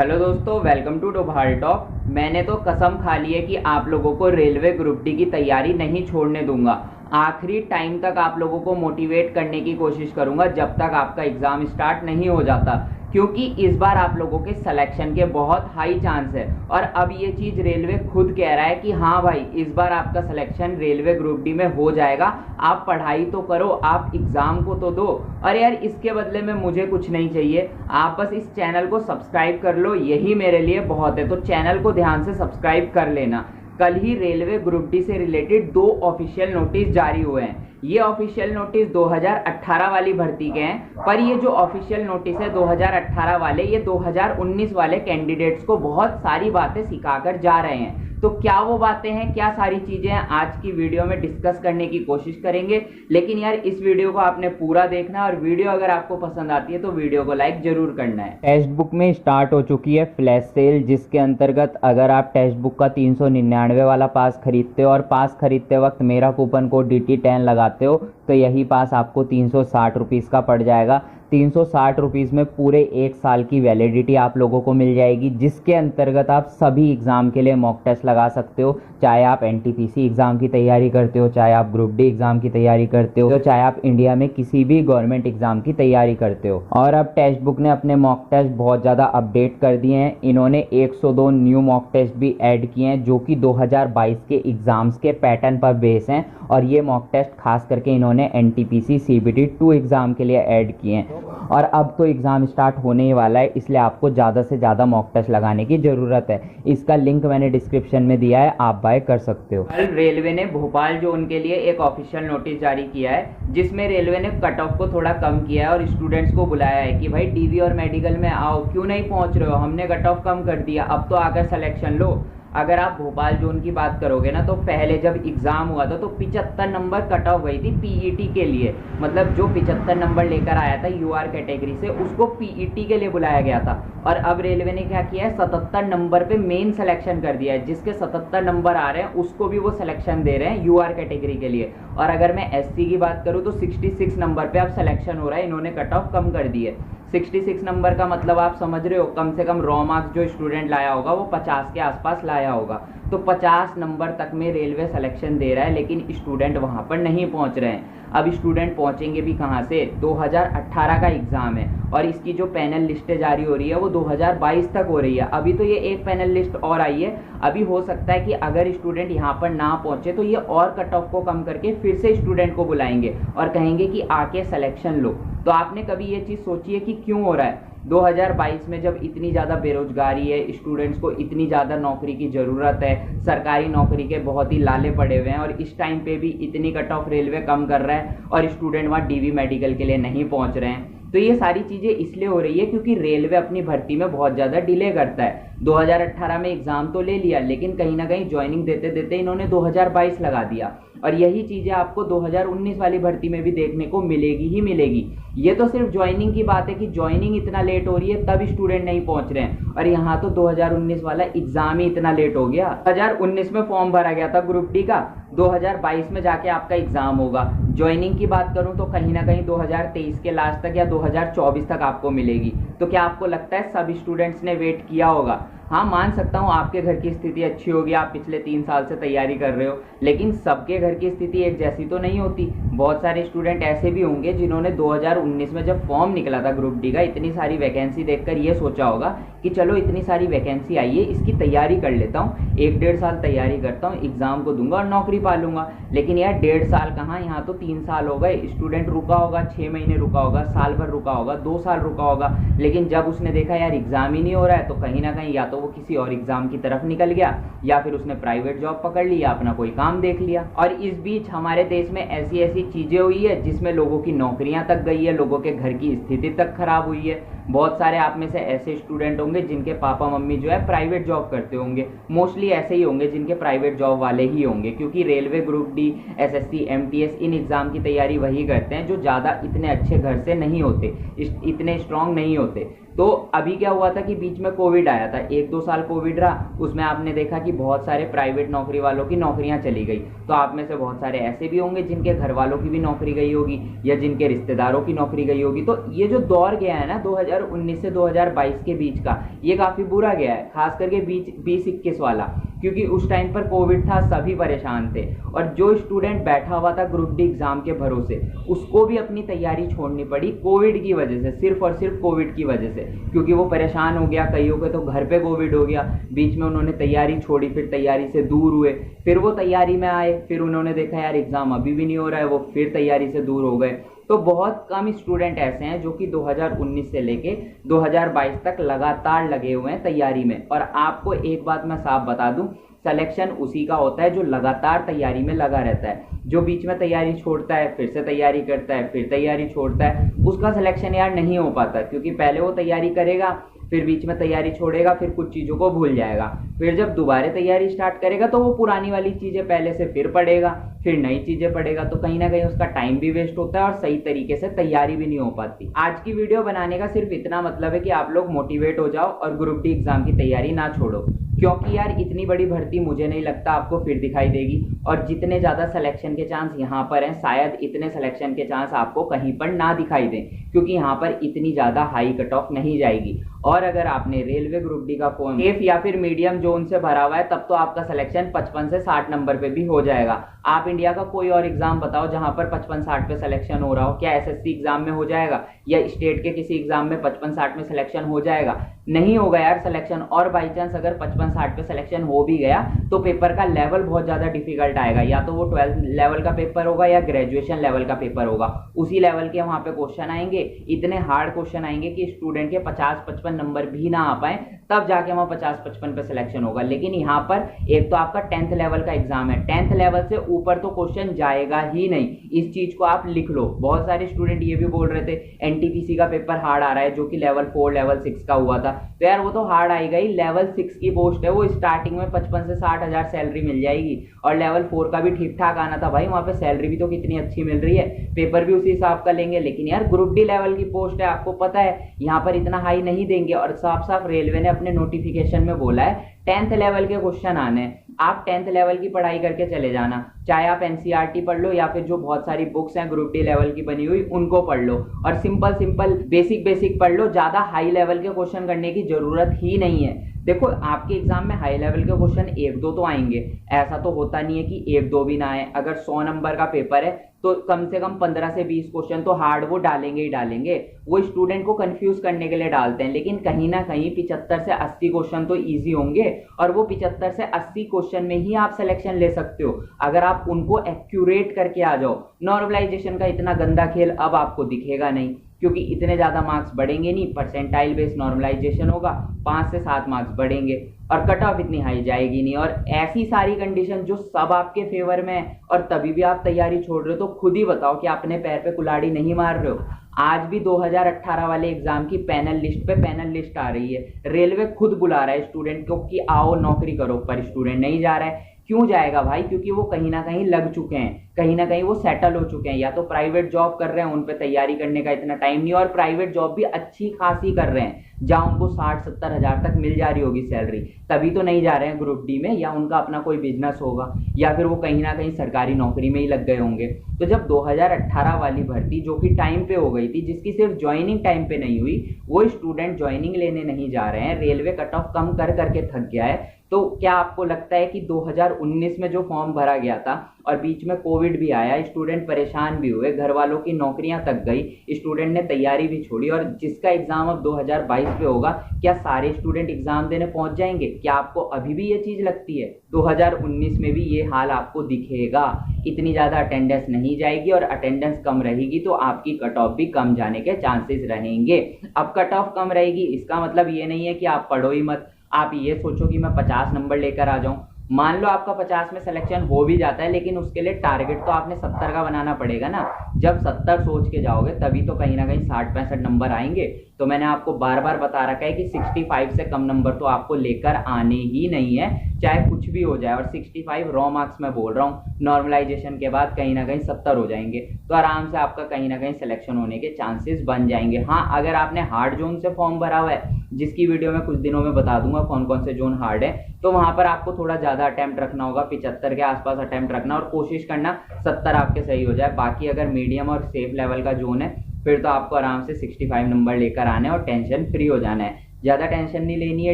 Hello दोस्तों, welcome to Doval talk. मैंने तो कसम खा ली है कि आप लोगों को रेलवे ग्रुप डी की तैयारी नहीं छोड़ने दूंगा। आखिरी टाइम तक आप लोगों को मोटिवेट करने की कोशिश करूंगा जब तक आपका एग्ज़ाम स्टार्ट नहीं हो जाता, क्योंकि इस बार आप लोगों के सिलेक्शन के बहुत हाई चांस है। और अब ये चीज़ रेलवे खुद कह रहा है कि हाँ भाई, इस बार आपका सिलेक्शन रेलवे ग्रुप डी में हो जाएगा। आप पढ़ाई तो करो, आप एग्ज़ाम को तो दो। और यार, इसके बदले में मुझे कुछ नहीं चाहिए, आप बस इस चैनल को सब्सक्राइब कर लो, यही मेरे लिए बहुत है। तो चैनल को ध्यान से सब्सक्राइब कर लेना। कल ही रेलवे ग्रुप डी से रिलेटेड 2 ऑफिशियल नोटिस जारी हुए हैं। ये ऑफिशियल नोटिस 2018 वाली भर्ती के हैं, पर ये जो ऑफिशियल नोटिस है 2018 वाले, ये 2019 वाले कैंडिडेट्स को बहुत सारी बातें सिखाकर जा रहे हैं। तो क्या वो बातें हैं, क्या सारी चीजें हैं, आज की वीडियो में डिस्कस करने की कोशिश करेंगे। लेकिन यार, इस वीडियो को आपने पूरा देखना है, और वीडियो अगर आपको पसंद आती है तो वीडियो को लाइक जरूर करना है। टेक्स्ट बुक में स्टार्ट हो चुकी है फ्लैश सेल, जिसके अंतर्गत अगर आप टेक्स्ट बुक का 399 वाला पास खरीदते हो और पास खरीदते वक्त मेरा कूपन कोड DT10 लगाते हो तो यही पास आपको 360 रुपीज़ का पड़ जाएगा। 360 रुपीज़ में पूरे 1 साल की वैलिडिटी आप लोगों को मिल जाएगी, जिसके अंतर्गत आप सभी एग्ज़ाम के लिए मॉक टेस्ट लगा सकते हो। चाहे आप NTPC एग्ज़ाम की तैयारी करते हो, चाहे आप ग्रुप डी एग्ज़ाम की तैयारी करते हो, चाहे आप इंडिया में किसी भी गवर्नमेंट एग्ज़ाम की तैयारी करते हो। और अब टेक्स्ट बुक ने अपने मॉक टेस्ट बहुत ज़्यादा अपडेट कर दिए हैं। इन्होंने 102 न्यू मॉक टेस्ट भी ऐड किए हैं, जो कि 2022 के एग्ज़ाम्स के पैटर्न पर बेस हैं। और ये मॉक टेस्ट खास करके इन्होंने NTPC CBT 2 एग्ज़ाम के लिए ऐड किए हैं। और अब तो एग्ज़ाम स्टार्ट होने ही वाला है, इसलिए आपको ज़्यादा से ज़्यादा मॉक टेस्ट लगाने की ज़रूरत है। इसका लिंक मैंने डिस्क्रिप्शन में दिया है, आप बाय कर सकते हो। कल रेलवे ने भोपाल जोन के लिए एक ऑफिशियल नोटिस जारी किया है, जिसमें रेलवे ने कट ऑफ को थोड़ा कम किया है और स्टूडेंट्स को बुलाया है कि भाई DV और मेडिकल में आओ, क्यों नहीं पहुँच रहे हो, हमने कट ऑफ कम कर दिया, अब तो आकर सिलेक्शन लो। अगर आप भोपाल जोन की बात करोगे ना, तो पहले जब एग्ज़ाम हुआ था तो 75 नंबर कट ऑफ गई थी PET के लिए। मतलब जो 75 नंबर लेकर आया था UR कैटेगरी से, उसको PET के लिए बुलाया गया था। और अब रेलवे ने क्या किया है, 77 नंबर पे मेन सिलेक्शन कर दिया है। जिसके 77 नंबर आ रहे हैं उसको भी वो सिलेक्शन दे रहे हैं UR कैटेगरी के लिए। और अगर मैं SC की बात करूँ तो 66 नंबर पे अब सिलेक्शन हो रहा है, इन्होंने कट ऑफ कम कर दी है। 66 नंबर का मतलब आप समझ रहे हो, कम से कम रॉ मार्क्स जो स्टूडेंट लाया होगा वो 50 के आसपास लाया होगा। तो 50 नंबर तक में रेलवे सिलेक्शन दे रहा है, लेकिन स्टूडेंट वहाँ पर नहीं पहुँच रहे हैं। अब स्टूडेंट पहुँचेंगे भी कहाँ से, 2018 का एग्ज़ाम है और इसकी जो पैनल लिस्टें जारी हो रही है वो 2022 तक हो रही है। अभी तो ये एक पैनल लिस्ट और आई है। अभी हो सकता है कि अगर स्टूडेंट यहाँ पर ना पहुँचे तो ये और कट ऑफ को कम करके फिर से स्टूडेंट को बुलाएंगे और कहेंगे कि आके सिलेक्शन लो। तो आपने कभी ये चीज़ सोची है कि क्यों हो रहा है? 2022 में जब इतनी ज़्यादा बेरोजगारी है, स्टूडेंट्स को इतनी ज़्यादा नौकरी की ज़रूरत है, सरकारी नौकरी के बहुत ही लाले पड़े हुए हैं, और इस टाइम पे भी इतनी कट ऑफ रेलवे कम कर रहा है और स्टूडेंट वहाँ DV मेडिकल के लिए नहीं पहुँच रहे हैं। तो ये सारी चीज़ें इसलिए हो रही है क्योंकि रेलवे अपनी भर्ती में बहुत ज़्यादा डिले करता है। 2018 में एग्ज़ाम तो ले लिया, लेकिन कहीं ना कहीं ज्वाइनिंग देते देते इन्होंने 2022 लगा दिया। और यही चीज़ें आपको 2019 वाली भर्ती में भी देखने को मिलेगी ही मिलेगी। ये तो सिर्फ ज्वाइनिंग की बात है कि ज्वाइनिंग इतना लेट हो रही है तब स्टूडेंट नहीं पहुंच रहे हैं, और यहाँ तो 2019 वाला एग्ज़ाम ही इतना लेट हो गया। 2019 में फॉर्म भरा गया था ग्रुप डी का, 2022 में जाके आपका एग्ज़ाम होगा। ज्वाइनिंग की बात करूं तो कहीं ना कहीं 2023 के लास्ट तक या 2024 तक आपको मिलेगी। तो क्या आपको लगता है सब स्टूडेंट्स ने वेट किया होगा? हाँ, मान सकता हूँ आपके घर की स्थिति अच्छी होगी, आप पिछले 3 साल से तैयारी कर रहे हो, लेकिन सबके घर की स्थिति एक जैसी तो नहीं होती। बहुत सारे स्टूडेंट ऐसे भी होंगे जिन्होंने 2019 में जब फॉर्म निकला था ग्रुप डी का, इतनी सारी वैकेंसी देखकर ये सोचा होगा कि चलो इतनी सारी वैकेंसी आई है, इसकी तैयारी कर लेता हूँ, 1-1.5 साल तैयारी करता हूँ, एग्ज़ाम को दूंगा और नौकरी पा लूंगा। लेकिन यार 1.5 साल कहाँ, यहाँ तो 3 साल हो गए। स्टूडेंट रुका होगा, 6 महीने रुका होगा, साल भर रुका होगा, 2 साल रुका होगा, लेकिन जब उसने देखा यार एग्ज़ाम ही नहीं हो रहा है, तो कहीं ना कहीं या तो वो किसी और एग्ज़ाम की तरफ निकल गया, या फिर उसने प्राइवेट जॉब पकड़ ली, या अपना कोई काम देख लिया। और इस बीच हमारे देश में ऐसी ऐसी चीज़ें हुई है जिसमें लोगों की नौकरियां तक गई है, लोगों के घर की स्थिति तक खराब हुई है। बहुत सारे आप में से ऐसे स्टूडेंट होंगे जिनके पापा मम्मी जो है प्राइवेट जॉब करते होंगे। मोस्टली ऐसे ही होंगे जिनके प्राइवेट जॉब वाले ही होंगे, क्योंकि railway group D, SSC, MTS in exam की तैयारी वही करते हैं जो ज़्यादा इतने अच्छे घर से नहीं होते, इतने स्ट्रांग नहीं होते। तो अभी क्या हुआ था कि बीच में कोविड आया था, 1-2 साल कोविड रहा, उसमें आपने देखा कि बहुत सारे प्राइवेट नौकरी वालों की नौकरियां चली गई। तो आप में से बहुत सारे ऐसे भी होंगे जिनके घर वालों की भी नौकरी गई होगी या जिनके रिश्तेदारों की नौकरी गई होगी। तो ये जो दौर गया है ना 2019 से 2022 के बीच का, ये काफी बुरा गया है, खास करके 20-21 वाला, क्योंकि उस टाइम पर कोविड था, सभी परेशान थे। और जो स्टूडेंट बैठा हुआ था ग्रुप डी एग्जाम के भरोसे, उसको भी अपनी तैयारी छोड़नी पड़ी कोविड की वजह से, सिर्फ और सिर्फ कोविड की वजह से, क्योंकि वो परेशान हो गया। कईयों के तो घर पे कोविड हो गया, बीच में उन्होंने तैयारी छोड़ी, फिर तैयारी से दूर हुए, फिर वो तैयारी में आए, फिर उन्होंने देखा यार एग्जाम अभी भी नहीं हो रहा है, वो फिर तैयारी से दूर हो गए। तो बहुत कम स्टूडेंट ऐसे हैं जो कि 2019 से लेके 2022 तक लगातार लगे हुए हैं तैयारी में। और आपको एक बात मैं साफ बता दूं, सिलेक्शन उसी का होता है जो लगातार तैयारी में लगा रहता है। जो बीच में तैयारी छोड़ता है, फिर से तैयारी करता है, फिर तैयारी छोड़ता है, उसका सिलेक्शन यार नहीं हो पाता, क्योंकि पहले वो तैयारी करेगा, फिर बीच में तैयारी छोड़ेगा, फिर कुछ चीज़ों को भूल जाएगा, फिर जब दोबारा तैयारी स्टार्ट करेगा तो वो पुरानी वाली चीज़ें पहले से फिर पढ़ेगा, फिर नई चीज़ें पढ़ेगा। तो कहीं ना कहीं उसका टाइम भी वेस्ट होता है और सही तरीके से तैयारी भी नहीं हो पाती। आज की वीडियो बनाने का सिर्फ इतना मतलब है कि आप लोग मोटिवेट हो जाओ और ग्रुप डी एग्जाम की तैयारी ना छोड़ो, क्योंकि यार इतनी बड़ी भर्ती मुझे नहीं लगता आपको फिर दिखाई देगी। और जितने ज़्यादा सिलेक्शन के चांस यहाँ पर हैं, शायद इतने सिलेक्शन के चांस आपको कहीं पर ना दिखाई दें, क्योंकि यहाँ पर इतनी ज़्यादा हाई कट ऑफ नहीं जाएगी। और अगर आपने रेलवे ग्रुप डी का फॉर्म सेफ या फिर मीडियम जोन से भरा हुआ है, तब तो आपका सिलेक्शन 55 से 60 नंबर पे भी हो जाएगा। आप इंडिया का कोई और एग्जाम बताओ जहां पर 55-60 पे सिलेक्शन हो रहा हो। क्या एसएससी एग्जाम में हो जाएगा या स्टेट के किसी एग्जाम में 55-60 में सिलेक्शन हो जाएगा? नहीं होगा यार सिलेक्शन। और बाई चांस अगर 55-60 पे सिलेक्शन हो भी गया तो पेपर का लेवल बहुत ज्यादा डिफिकल्ट आएगा, या तो वो 12th लेवल का पेपर होगा या ग्रेजुएशन लेवल का पेपर होगा, उसी लेवल के वहां पे क्वेश्चन आएंगे। इतने हार्ड क्वेश्चन आएंगे कि स्टूडेंट के 50-55 नंबर भी ना आ पाए, तब जाके वहां 50-55 पे सिलेक्शन होगा। लेकिन यहाँ पर एक तो आपका 10th लेवल का एग्जाम है, 10th लेवल से ऊपर तो क्वेश्चन जाएगा ही नहीं, इस चीज को आप लिख लो। बहुत सारे स्टूडेंट ये भी बोल रहे थे एनटीपीसी का पेपर हार्ड आ रहा है, जो कि लेवल 4 लेवल 6 का हुआ था। तो यार वो तो हार्ड आएगा ही, लेवल 6 की पोस्ट है, वो स्टार्टिंग में 55 से 60 हजार सैलरी मिल जाएगी। और लेवल 4 का भी ठीक ठाक आना था भाई, वहां पे सैलरी भी तो कितनी अच्छी मिल रही है, पेपर भी उसी हिसाब का लेंगे। लेकिन यार ग्रुप डी लेवल की पोस्ट है, आपको पता है यहाँ पर इतना हाई नहीं देंगे। और साफ साफ रेलवे ने अपने नोटिफिकेशन में बोला है 10th लेवल के क्वेश्चन आने हैं, आप 10th लेवल की पढ़ाई करके चले जाना, चाहे आप एनसीईआरटी पढ़ लो या फिर जो बहुत सारी बुक्स हैं ग्रुप डी लेवल की बनी हुई उनको पढ़ लो, और सिंपल सिंपल बेसिक पढ़ लो। ज्यादा हाई लेवल के क्वेश्चन करने की जरूरत ही नहीं है। देखो आपके एग्जाम में हाई लेवल के क्वेश्चन 1-2 तो आएंगे, ऐसा तो होता नहीं है कि 1-2 भी ना आए। अगर 100 नंबर का पेपर है तो कम से कम 15 से 20 क्वेश्चन तो हार्ड वो डालेंगे ही डालेंगे, वो स्टूडेंट को कंफ्यूज करने के लिए डालते हैं। लेकिन कहीं ना कहीं 75 से 80 क्वेश्चन तो इजी होंगे, और वो 75 से 80 क्वेश्चन में ही आप सिलेक्शन ले सकते हो अगर आप उनको एक्यूरेट करके आ जाओ। नॉर्मलाइजेशन का इतना गंदा खेल अब आपको दिखेगा नहीं, क्योंकि इतने ज्यादा मार्क्स बढ़ेंगे नहीं, परसेंटाइल बेस्ड नॉर्मलाइजेशन होगा, 5 से 7 मार्क्स बढ़ेंगे और कट ऑफ इतनी हाई जाएगी नहीं। और ऐसी सारी कंडीशन जो सब आपके फेवर में है और तभी भी आप तैयारी छोड़ रहे हो, तो खुद ही बताओ कि अपने पैर पे कुल्हाड़ी नहीं मार रहे हो। आज भी 2018 वाले एग्जाम की पैनल लिस्ट पे पैनल लिस्ट आ रही है, रेलवे खुद बुला रहा है स्टूडेंट को कि आओ नौकरी करो, पर स्टूडेंट नहीं जा रहा है। क्यों जाएगा भाई? क्योंकि वो कहीं ना कहीं लग चुके हैं, कहीं ना कहीं वो सेटल हो चुके हैं, या तो प्राइवेट जॉब कर रहे हैं, उन पे तैयारी करने का इतना टाइम नहीं, और प्राइवेट जॉब भी अच्छी खासी कर रहे हैं जहां उनको 60-70 हजार तक मिल जा रही होगी सैलरी, तभी तो नहीं जा रहे हैं ग्रुप डी में। या उनका अपना कोई बिजनेस होगा, या फिर वो कहीं ना कहीं सरकारी नौकरी में ही लग गए होंगे। तो जब 2018 वाली भर्ती जो कि टाइम पे हो गई थी, जिसकी सिर्फ ज्वाइनिंग टाइम पे नहीं हुई, वो स्टूडेंट ज्वाइनिंग लेने नहीं जा रहे हैं, रेलवे कट ऑफ कम कर करके थक गया है, तो क्या आपको लगता है कि 2019 में जो फॉर्म भरा गया था और बीच में कोविड भी आया, स्टूडेंट परेशान भी हुए, घर वालों की नौकरियां तक गई, स्टूडेंट ने तैयारी भी छोड़ी, और जिसका एग्जाम अब 2022 पे होगा, क्या सारे स्टूडेंट एग्जाम देने पहुंच जाएंगे? क्या आपको अभी भी ये चीज लगती है? 2019 में भी ये हाल आपको दिखेगा, इतनी ज्यादा अटेंडेंस नहीं जाएगी, और अटेंडेंस कम रहेगी तो आपकी कट ऑफ भी कम जाने के चांसेस रहेंगे। अब कट ऑफ कम रहेगी इसका मतलब ये नहीं है कि आप पढ़ो ही मत, आप ये सोचो कि मैं 50 नंबर लेकर आ जाऊं। मान लो आपका 50 में सिलेक्शन हो भी जाता है, लेकिन उसके लिए टारगेट तो आपने 70 का बनाना पड़ेगा ना। जब 70 सोच के जाओगे तभी तो कहीं ना कहीं 60-65 नंबर आएंगे। तो मैंने आपको बार बार बता रखा है कि 65 से कम नंबर तो आपको लेकर आने ही नहीं है, चाहे कुछ भी हो जाए। और 65 रॉ मार्क्स मैं बोल रहा हूँ, नॉर्मलाइजेशन के बाद कहीं ना कहीं 70 हो जाएंगे, तो आराम से आपका कहीं ना कहीं सिलेक्शन होने के चांसेस बन जाएंगे। हाँ, अगर आपने हार्ड जोन से फॉर्म भरा हुआ है, जिसकी वीडियो मैं कुछ दिनों में बता दूंगा कौन कौन से जोन हार्ड है, तो वहां पर आपको थोड़ा ज्यादा अटेम्प्ट रखना होगा, 75 के आसपास अटेम्प्ट रखना और कोशिश करना 70 आपके सही हो जाए। बाकी अगर मीडियम और सेफ लेवल का जोन है, फिर तो आपको आराम से 65 नंबर लेकर आने और टेंशन फ्री हो जाना है। ज्यादा टेंशन नहीं लेनी है,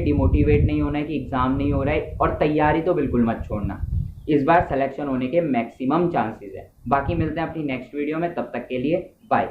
डिमोटिवेट नहीं होना है कि एग्जाम नहीं हो रहा है, और तैयारी तो बिल्कुल मत छोड़ना। इस बार सिलेक्शन होने के मैक्सिमम चांसेस है। बाकी मिलते हैं अपनी नेक्स्ट वीडियो में, तब तक के लिए बाय।